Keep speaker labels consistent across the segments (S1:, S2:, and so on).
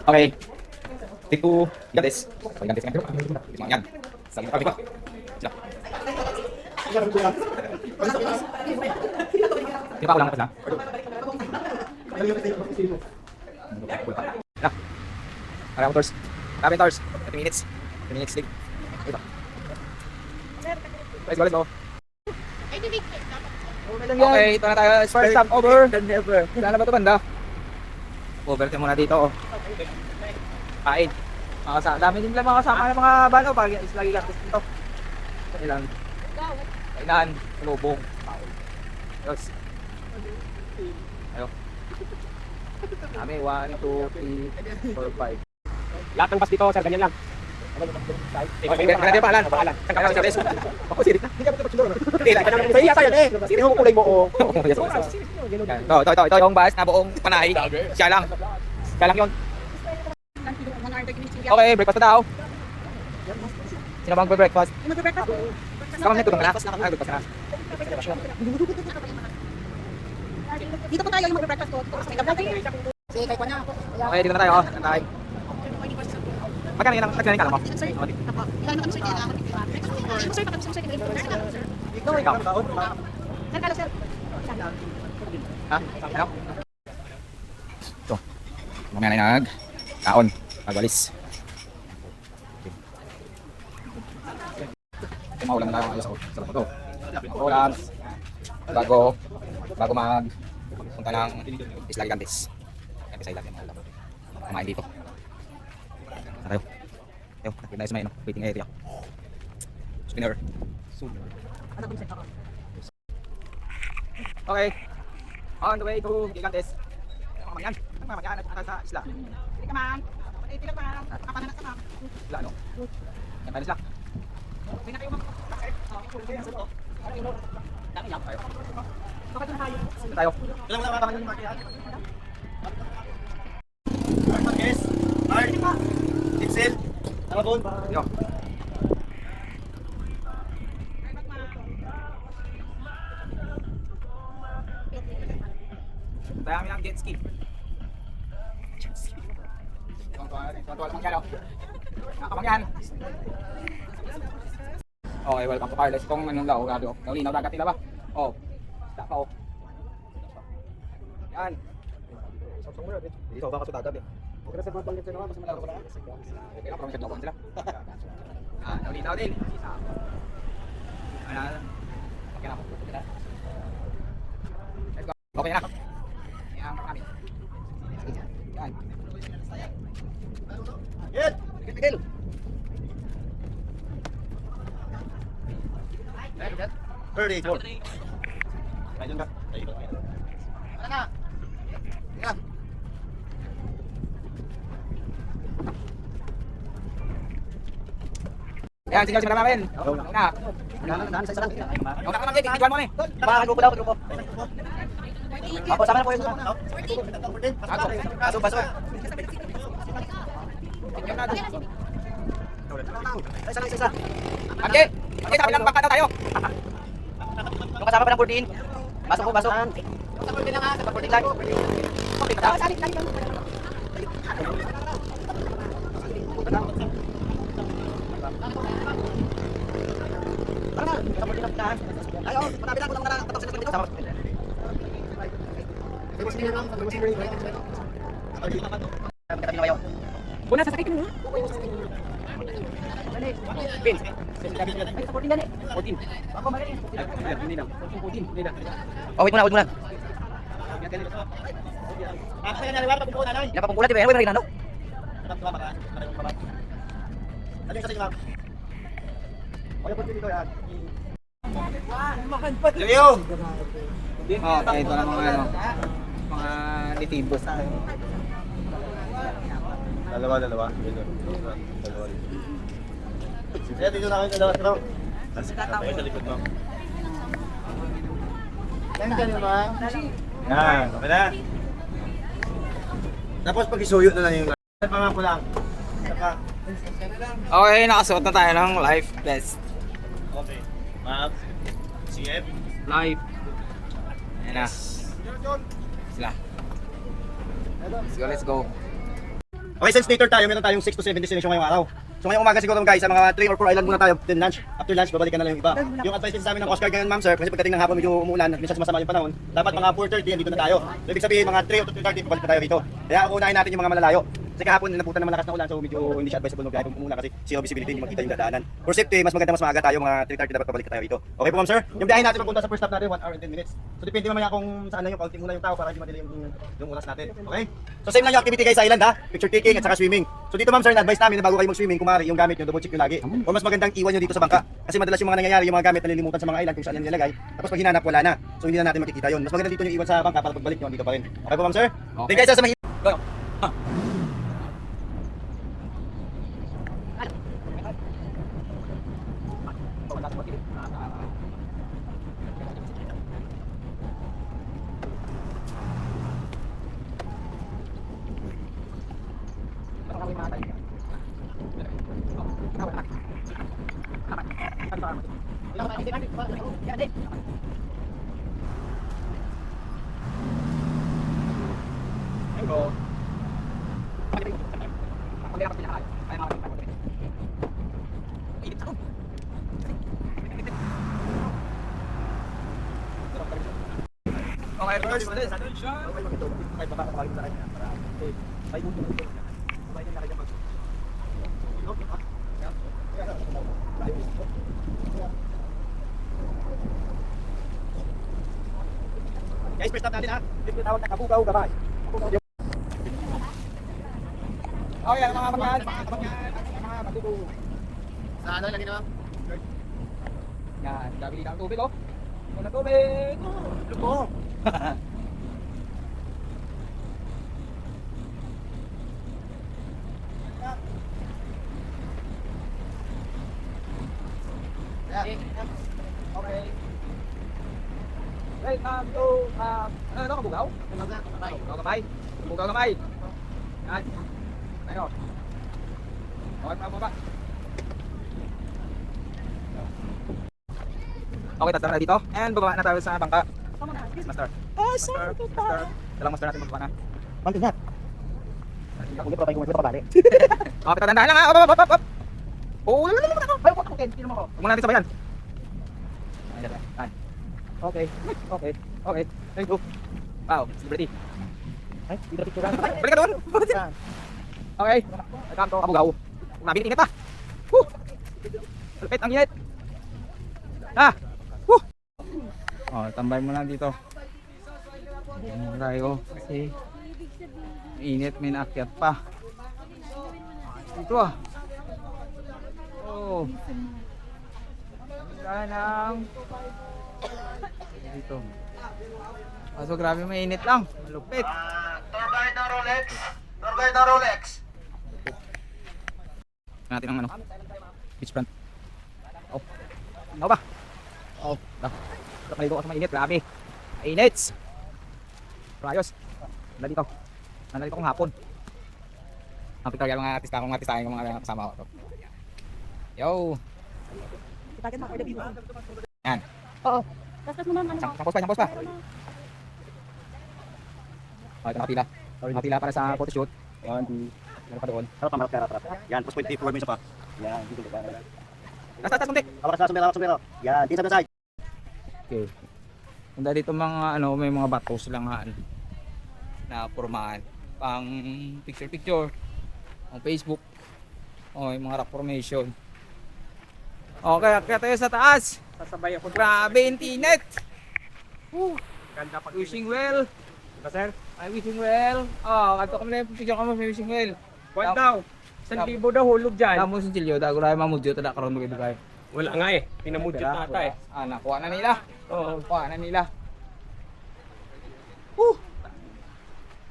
S1: Okay. Take two. Gigantes. Gigantes kan. Semangat. Saling kami pa. Sila. Di pa ulang pa sila. Nah. Para motors. Grabe tors. 30 minutes. 30 minutes sleep. Ito. Let's go, let's go. Okay, ito na tayo. First stop over. Saan na ba ito banda? Overtime muna dito. Oh. Kain. Dami din lang mga kasama ng mga bano. Pag is lagi lang dito. Ilan? Kainan. Lubong. Yes. Ayo. Dami. 1, 2, 3, 4, 5. Lahat ng bus dito, sir. Ganyan lang. Okay, ganyan yung pangalan. Saan ka sa beso? Ako, sirit na. Hindi ka magpapachulong. Hindi, sa'yo yata yan eh. Sirit mo kulay mo. Ito yung bus na buong panay. Siya lang. Siya lang yun. Okay, breakfast na daw. Sino bang breakfast? Kamang nito ka na? Breakfast na.
S2: Dito po tayo yung mag-breakfast ko. Sige, kay Kwan na ako.
S1: Okay, dito na tayo. Nantay. Magkano yan ang nagsanin ka lang mo?
S2: Sir, ako. Ilan mo kami sir? Sir, pakapasok sir.
S1: Ikaw, ikaw.
S2: Sir, kalo sir.
S1: Ha? Ano? Ito. Mamaya na yung kaon. Pagwalis. Maulan na tayo ayos ako. Sarap ito. Maulan. Bago punta ng Isla Gigantes. Yan sa ilan yung maulan. Kumain dito. Tayo. Tayo. Nakita tayo sa may waiting area. Spinner. Okay. On the way to Gigantes. Ano yan? Ano yan? At sa isla.
S2: Hindi ka man. Hindi ka man. Kapahanap ka man.
S1: Isla ano? Yan tayo isla.
S2: Hindi na kayo mag-breakfast. Dami lang.
S1: Tayo.
S2: Baka doon tayo.
S1: Tayo.
S3: Ilang wala ba yung market? Yes. Art. Excel. Talabon.
S1: Yo. Tayo kami ng jet ski. Tuwan-tuwa lang yan, oh. Nakamangyan. Okay, welcome to Carles. Itong anong lao, gado. Naulinaw dagat nila ba? Oh. Dapa, oh. Yan.
S3: Dito ba ka sa dagat eh?
S1: Okay na sa mga bangkit sila, mas malaro ko na. Okay lang, promise na sila. Naulinaw din. Okay na ako. Let's go. Okay na. Yan, kami. Yan.
S3: Yan!
S1: Tigil.
S3: Early. Ayun ka. Ayun ka.
S1: Ano na? Yan. Yan, sinyal siya namin. Una.
S3: Daan sa isa lang.
S1: Una ka namin, tigil mo eh.
S3: Baka grupo daw, grupo. Ako, sama na po yung grupo. Pasok, pasok.
S1: Tigil na doon.
S3: Isa lang, isa.
S1: Okay. Okay, sabi lang baka na tayo.
S3: Yung kasama pa ng 14. Pasok po, pasok. Sa 14 lang ha, sa 14 lang.
S2: Salit lang yun.
S3: Tara na, sa 14 lang ha. Ay, oh, matabi lang, kulang na lang. Patok sila dito. Sama. Katabi na kayo.
S2: Una, sasakay ka na.
S1: Vince.
S2: Ay, sa 14 yan eh.
S1: 14.
S2: Ako, mali.
S1: Hindi na. 14. Hindi na.
S3: Oh, wait muna, wait muna. Ilan pa pong kulat, di ba? Ano rin ano? Leo!
S1: Okay, ito na mga ano. Mga nitibos.
S3: Dalawa. Dalawa. Sige, dito na kayo dalawa. Tapos sa likod mo. Yan, ganyan ba? Yan, okay na. Tapos pag isuyo na lang yung pangako lang. Saka.
S1: Okay, nakasuot na tayo ng life vest.
S3: Okay. Ma'am. CF.
S1: Life. Ayan na. Sila. Let's go, let's go.
S3: Okay, since later tayo, meron tayong 6 to 7 destination ngayong araw. So ngayong umaga siguro guys, sa mga 3 or 4 island muna tayo, then lunch. After lunch, babalikan na lang yung iba. Yung advice din sa amin ng Coast Guard ngayon, ma'am sir, kasi pagdating ng hapon medyo umuulan, minsan sumasama yung panahon, dapat mga 4:30 andito na tayo. So ibig sabihin mga 3 to 3:30 pabalik na tayo dito. Kaya unahin natin yung mga malalayo. Kasi kahapon nilaputan ng malakas na ulan, so medyo hindi siya advisable mag-drive kung umulan kasi zero visibility, hindi makita yung dadaanan. For safety, mas maganda mas maaga tayo, mga 3:30 dapat pabalik na tayo dito. Okay po ma'am sir? Yung biyahe natin papunta sa first stop natin 1 hour and 10 minutes. So depende mamaya kung saan na yung kaunti muna yung tao para hindi madali yung oras natin. Okay? So same lang yung activity guys sa island ha, picture taking at saka swimming. So dito ma'am sir, na-advise namin na bago kayo mag-swimming, kumari yung gamit nyo, double check nyo lagi. O mas magandang iwan nyo dito sa bangka. Kasi madalas yung mga nangyayari, yung mga gamit nalilimutan sa mga island kung saan yan nilalagay. Tapos pag hinanap, wala na. So hindi na natin makikita yun. Mas maganda dito yung iwan sa bangka para pagbalik nyo, dito pa rin. Okay po ma'am sir?
S1: Okay.
S3: Thank you guys sa mga
S1: Go. Go. Okay, first.
S3: Guys, first stop natin ha. Dito tawag na Kabugaw Gabay.
S1: Okay, mga matuto.
S3: Sa ano lagi naman?
S1: Yan, gabili ka ng tubig oh. Wala tubig.
S3: Lupo.
S1: Okay. Wait, ano, kabugaw? Kabugaw kamay. Kabugaw kamay. Yan. Ayun. Okay, baba. Okay, tatara na dito. And bababa na tayo sa bangka. Master. Master. Dalang master natin magbaba na.
S3: Ma'am, tingnan. Hindi pa tayo kung pa balik.
S1: Okay, tatandaan lang ha. Op. Oh, wala naman ako. Ay, okay, hindi naman ako. Huwag muna natin sabayan. Ay. Okay. Thank you. Wow, celebrity.
S3: Ay, dito picture lang.
S1: Balik ka doon. Okay. Welcome to Kabugaw. Grabe init pa. Woo! Malapit ang init. Woo! Oh, tambay muna dito. Tayo kasi init, may naakyat pa. Dito ah. Oh. Ganang. Dito. So grabe mainit lang. Malupit.
S3: Tour guide na Rolex. Tour guide na Rolex.
S1: Natin ang ano. Beach front. Oh. Ano ba? Oh. Nakaligo ka sa mainit. Grabe. Mainit. Ayos. Nandito. Nandito kong hapon. Happy talaga mga artista akong artistahin ng mga kasama ko. Yo. Yan.
S2: Oo. Tapos mo naman ano.
S1: Sampos pa. Oh, ito nakapila. Nakapila para sa photoshoot. 1, 2. Meron pa doon.
S3: Harap. Yan, plus 24 mo isa pa. Yan, dito ka.
S1: Last suntik.
S3: Hawak sa sumero. Yan, dito sa side.
S1: Okay. Kung dahil dito mga ano, may mga batos lang na formahan. Pang picture. Ang Facebook. Oh, yung mga rock formation. Okay, kaya tayo sa taas.
S4: Sasabay ako.
S1: Grabe, intinit.
S4: Ganda pag
S1: Wishing well.
S4: Diba, sir?
S1: Ay, wishing well. Oh, kanto kami na yung picture kami, wishing well.
S4: Kuwan daw. 1,000 daw hulog dyan.
S1: Damo si Chilyo, dago rin mamudyo, tada karoon mo kayo.
S4: Wala nga eh. Pinamudyo nata eh.
S1: Ah, nakuha na nila.
S4: Oo.
S1: Nakuha na nila.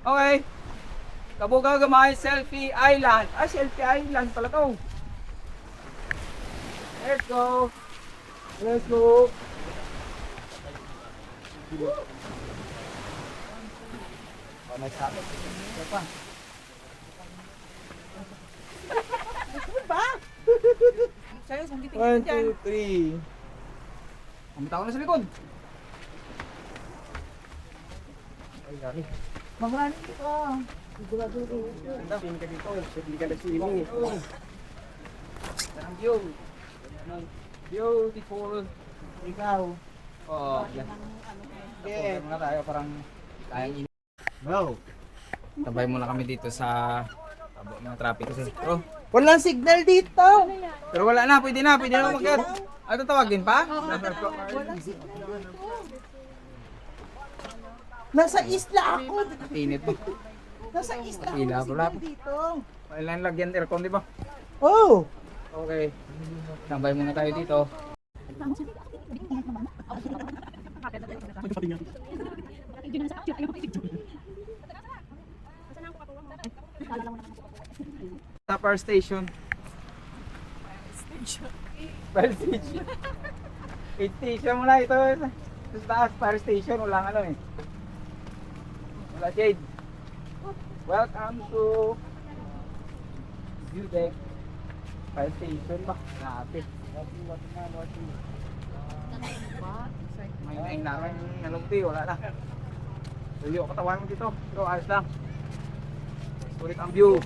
S1: Okay. Kabugaw Gamay Selfie Island. Ah, Selfie Island pala to. Let's go. Oh, nice habit. Ito pa. Sa'yo, saan titingin dyan? 1, 2, 3. Ang bitaw na sa likod. Ay, yari. Mamrani ka.
S4: Tingin ka dito, hindi ka nag-swimming eh.
S1: Ang view. Beautiful.
S2: Ikaw.
S1: Oh, yan. Okay. Muna tayo parang kayang init.
S3: Bro.
S1: Tabay muna kami dito sa tabo ng traffic kasi. Oh,
S2: Walang signal dito.
S1: pero wala na, pwede na mag-get. Ano tawagin pa?
S2: Walang signal dito. Nasa isla ako.
S1: Init mo.
S2: Nasa isla ako.
S1: Pila, wala.
S2: Signal dito.
S1: Kailangan lagyan aircon, di ba?
S2: Oh.
S1: Okay. Tambay muna tayo dito. Sa fire station. Fire station. Fire station muna ito. Sa taas, fire station. Walang ano eh. Wala shade. Welcome to View Deck. Fire station ba? Grabe. May namin nalumpi, wala na. Tuyo ang katawan mo dito. Pero ayos lang. Sulit ang view.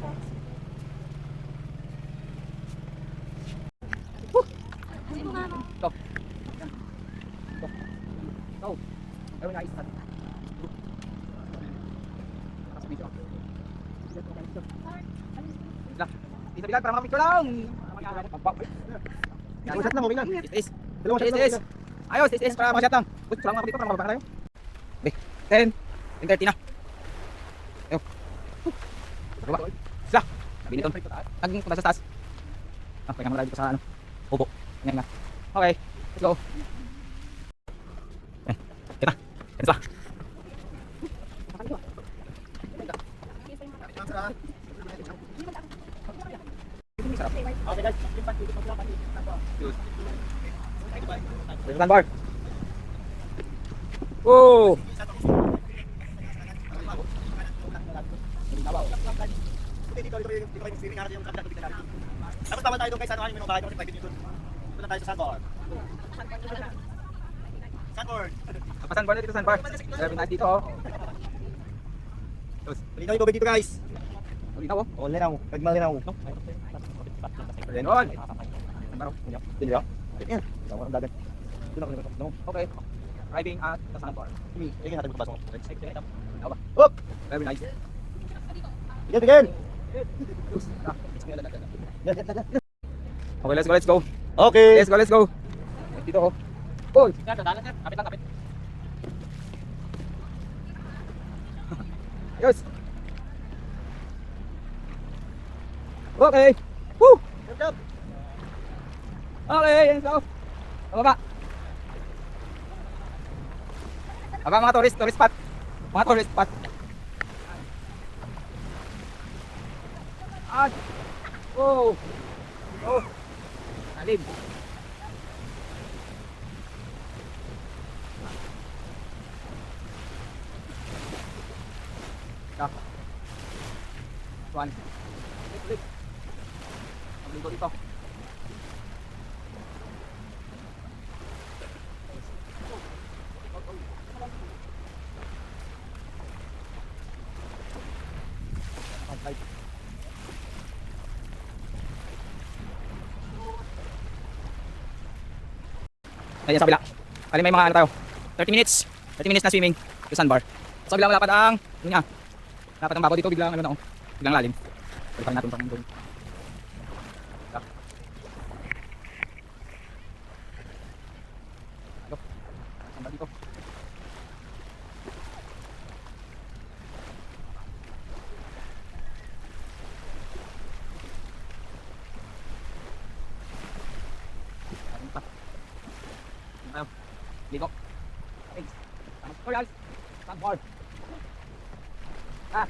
S1: Stop. Stop. Ayun na, isa. Isa para makapicture lang.
S3: Dalawang shot lang, okay lang.
S1: Is.
S3: Dalawang shot lang.
S1: Is. Ayos, is para makashot lang. Uy, para makapicture para makababa tayo. 10, 10:30 na. Ayo. Baba. Sila. Sabi nito. Taging punta sa taas. Pahinga muna tayo dito sa ano. Upo. Ngayon nga. Okay, let's go. Yan. Kita. Yan sila. Stand bar. Oh.
S3: Tapos tawag tayo doon kay San Juan, yung bahay ko kasi private yun doon. Punta tayo sa Sandbar. Sandboard.
S1: Kapasan bar dito, saan bar? Grabe na dito oh.
S3: Malinaw yung tubig dito guys.
S1: Dito oh.
S3: Oo, linaw. Malinaw.
S1: Then on.
S3: Dili ba? Yan. Tama ang dagat. Doon ako nito.
S1: Okay. Driving at the sandbar.
S3: Tingin natin magpasok.
S1: Hop.
S3: Hop!
S1: Very nice.
S3: Tigil, tigil!
S1: Okay, let's go.
S3: Okay.
S1: Let's go. Dito oh. Oh, yan dalan sir. Kapit lang, kapit. Yes. Okay. Woo! Okay, yan go. Baba. Aba mga tourist spot. Mga tourist spot. Ah. Oh. Oh. Alim. Stop. One. Ulit. Magligo dito. Okay. Ayan sa kabila. Kali may mga ano tayo. 30 minutes. 30 minutes na swimming. Sa sandbar. Sa kabila malapad ang ano niya. Lapad ang babaw dito biglang ano na oh. Biglang lalim. Balikan natin pang doon. Sandbar dito. Ayo. Ligo. Hey. Tutorial. Sandbar. Ah.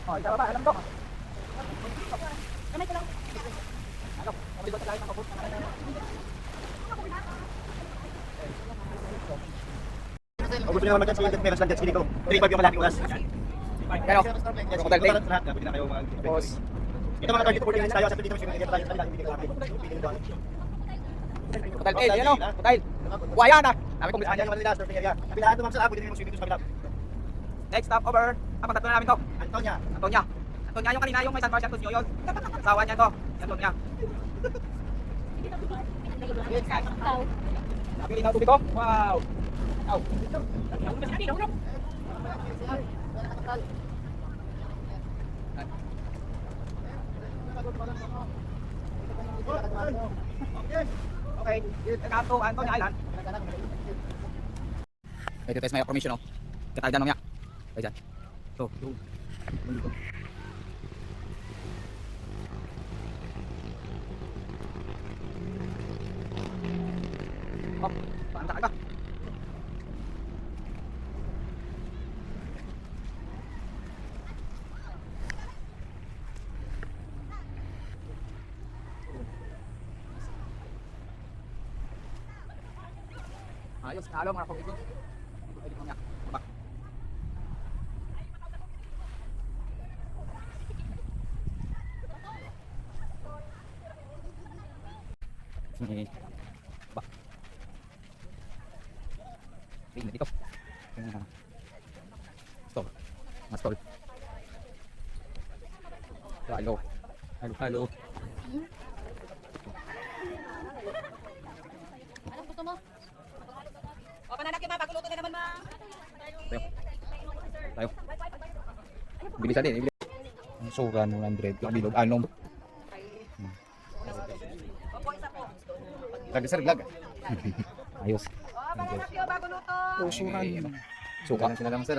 S1: Oh, isa ba? Alam ko.
S2: Kamay ko lang.
S1: Ano? Mabibot tayo ng kaput.
S3: Kung gusto nyo naman mag-jet ski, meron silang jet ski dito. 3-5 yung kalahating oras.
S1: Kano? Crocodile tail.
S3: Lahat, pwede na kayo mag
S1: Tapos,
S3: ito mga target 40 minutes tayo, sa dito may swimming area tayo sa kanila, hindi natin.
S1: crocodile tail, yan o, crocodile. Buhaya na. Namin kung
S3: Kanya
S1: bisaan
S3: naman nila, surfing area. Kapilaan ito ma'am sa pwede rin mag-swimming dito sa kabila.
S1: Next stop over. Ang tatlo na namin to.
S3: Antonia.
S1: Antonia. Antonia yung kanina yung may San Marcian yun. Asawa niya to. Antonia. Napili na tubig ko. Wow. Wow. Okay. Come to Antonia Island. Ito test may permission oh. Kita dyan mamaya. Ay dyan. So, oh, paanda ka ba? Ayos, nalo mga pag-ikot. Pwede mamaya. Baba. Ini ba. Ini dito. Stop. Mas stop. Halo. Halo, halo.
S2: Anong gusto mo? O, pananak yung mga pagluto na naman, ma.
S1: Tayo. Tayo. Bilisan din. Ang suga ng 100. Yung bilog. Anong?
S2: Opo, isa po.
S1: Lag-sir, lag. Ayos.
S2: O, pananak yung bago luto.
S1: Suka. Suka.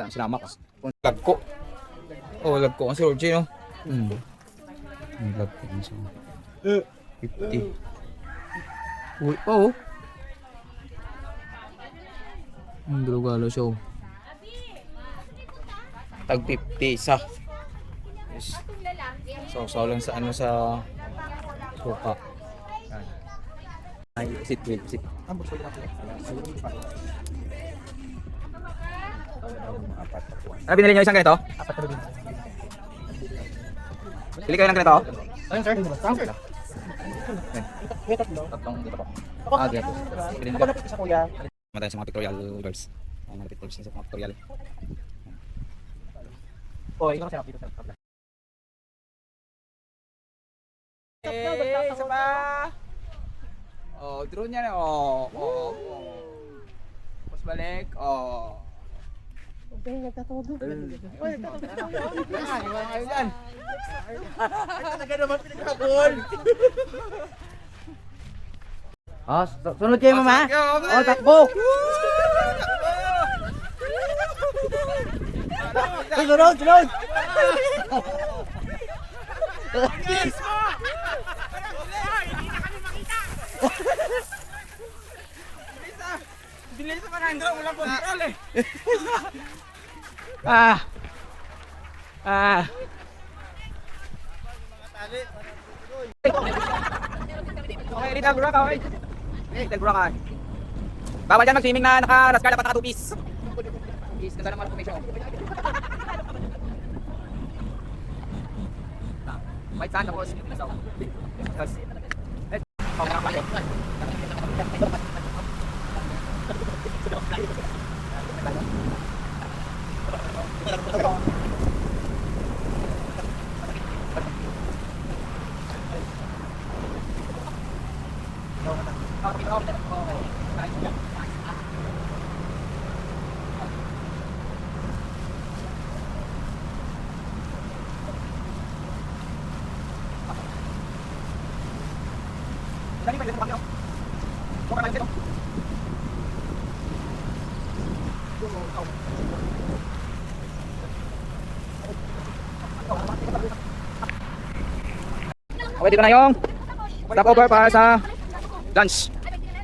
S1: Sinama ko. Lag ko. Oh, lag ko. Ang si Roger, no? Ang lag ko. 50. Uy, oh. Ang drogalo siya. Tag 50 isa. Yes. So lang sa ano sa suka. Ay, sit. Ano binili niyo isang ganito? Apat na bin. Pili kayo ng ganito? Ayun sir. Sir. Tatlong dito po. Dito. Pili nila.
S4: Sa kuya.
S1: Matay sa mga pictorial girls. Ang mga pictures sa mga pictorial.
S4: O, ikaw kasi ako dito sa kabla.
S1: Isa pa. Oh, drone yan. Oh. Mas balik. Oh.
S2: Okay, nagkatudo.
S1: Ayun yan.
S4: Talaga naman pinagkakabol.
S5: Oh, sunod kayo mama. Oh, takbo. Sunod.
S1: Bilis pa nang drone, walang control eh. Okay, Little Burak, okay. Little Burak, okay. Bawal dyan mag-swimming na naka-rascar dapat naka-2-piece. Is, ganda naman formation. White sand, tapos. Tapos. Okay, nakapasok. Okay, dito na yung stopover para sa lunch.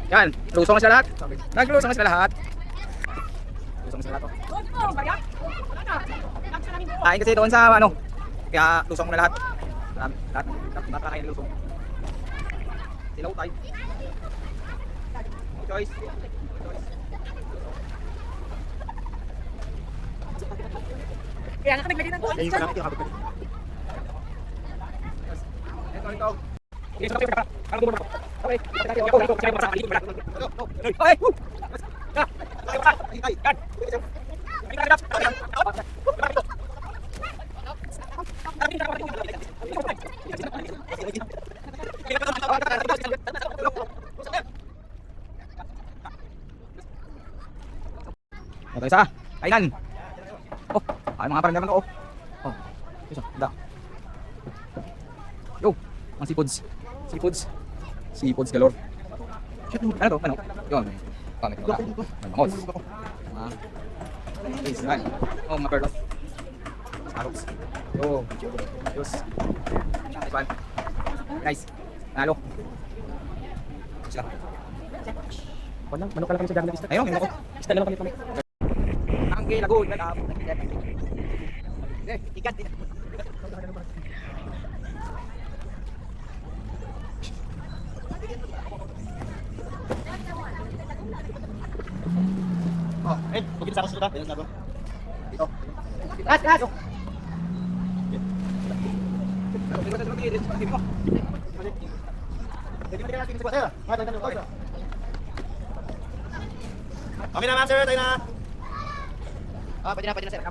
S1: Yan, lusong na sila lahat. Naglusong na sila lahat. Lusong na sila lahat. Kain kasi doon sa ano. Kaya lusong na lahat. Lahat nakakain lusong. Silaw tayo. Choice.
S2: Kaya nga naglagay ng
S3: Eh, yung kapit, yung kapit.
S1: Ito, ito. Okay, so, para gumana. Okay. Ay! Ito isa. Kainan. Oh, ay mga parang naman to. Oh. Isa, da. Yo, mga seafoods. Seafoods. Seafoods galore. Ano to? Ano? Yun. Pangit ko. Bangos. Is yan. Oh, mga perlos. Saroks. Yo. Ayos. Nice one. Nice. Nalo. Sila.
S4: Manok ka lang kami sa dami ng isda.
S1: Ayun, yun ako.
S4: Isda na lang kami.
S1: Angge lagoon. Ikat.
S3: Oh, eh, huwag kita sa kasunod ha. Ayun, sabi. Dito.
S1: Gas, gas.
S3: Okay na, ma'am, sir. Tayo na.
S1: Ah, pwede na, sir.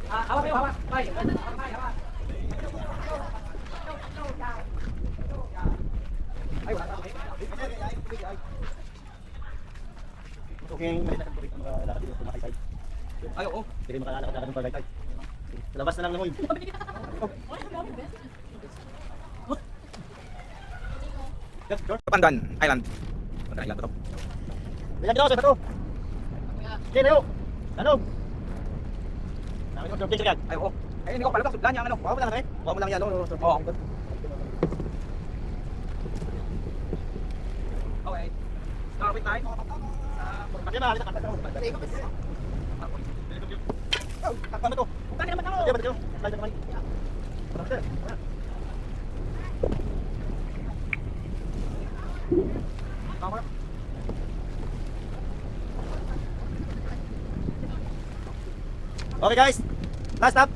S4: Hawak kayo, hawak. Bye.
S3: Okay, may nakatubig ang makalakad dito kumakay.
S1: Ay, oo.
S3: Hindi makalakad ng pagkakay. Sa labas na lang naman. Yes, sure.
S1: Pandan Island. Pandan Island to.
S3: Bilang dito, sir, ito. Okay, tayo. Tanog. Nakakit ko, sir, yan.
S1: Ay, oo. Ay, hindi ko pala sudlan niya ang ano.
S3: Huwag mo lang, eh. Huwag mo lang yan, no?
S1: Oo. Okay. Start with time.
S3: Bakit ba? Takpan mo to.
S2: Bakit naman ako?
S3: Bakit ba ito? Slide naman. Sir. Okay guys, last stop.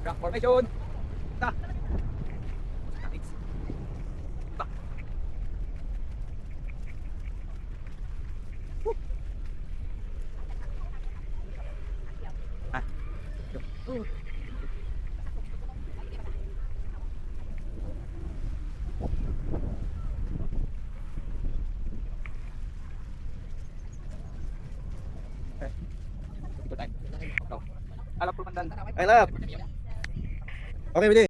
S1: Rock formation. Ta. Ta. Ah. Okay. Good time. Go. Alap po pandan.
S3: I love. Okay, ready.